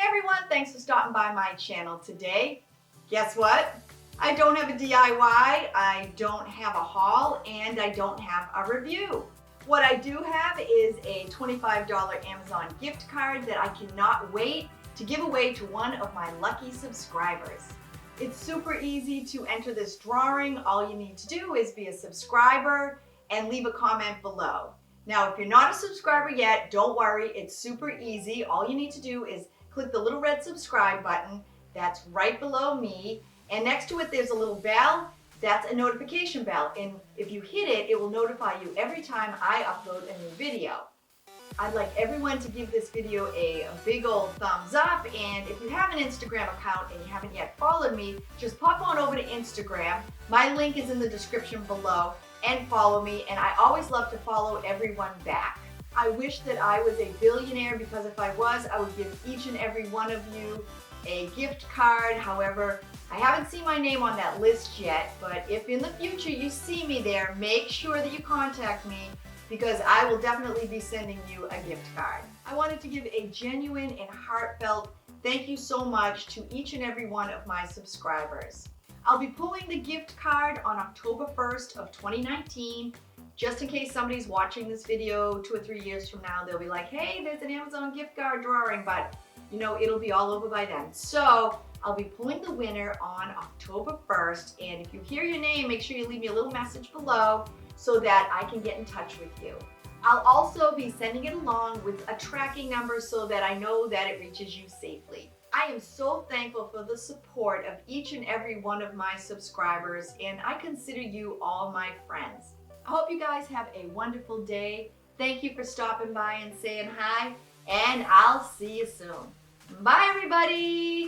Hey everyone, thanks for stopping by my channel today. Guess what? I don't have a DIY, I don't have a haul, and I don't have a review. What I do have is a $25 Amazon gift card that I cannot wait to give away to one of my lucky subscribers. It's super easy to enter this drawing. All you need to do is be a subscriber and leave a comment below. Now, if you're not a subscriber yet, don't worry, it's super easy. All you need to do is click the little red subscribe button that's right below me, and next to it there's a little bell. That's a notification bell, and if you hit it, it will notify you every time I upload a new video. I'd like everyone to give this video a big old thumbs up, and if you have an Instagram account and you haven't yet followed me, just pop on over to Instagram. My link is in the description below, and follow me, and I always love to follow everyone back. I wish that I was a billionaire, because if I was, I would give each and every one of you a gift card. However, I haven't seen my name on that list yet, but if in the future you see me there, make sure that you contact me, because I will definitely be sending you a gift card. I wanted to give a genuine and heartfelt thank you so much to each and every one of my subscribers. I'll be pulling the gift card on October 1st of 2019. Just in case somebody's watching this video 2 or 3 years from now, they'll be like, hey, there's an Amazon gift card drawing, but you know, it'll be all over by then. So I'll be pulling the winner on October 1st, and if you hear your name, make sure you leave me a little message below so that I can get in touch with you. I'll also be sending it along with a tracking number so that I know that it reaches you safely. I am so thankful for the support of each and every one of my subscribers, and I consider you all my friends. I hope you guys have a wonderful day. Thank you for stopping by and saying hi, and I'll see you soon. Bye, everybody.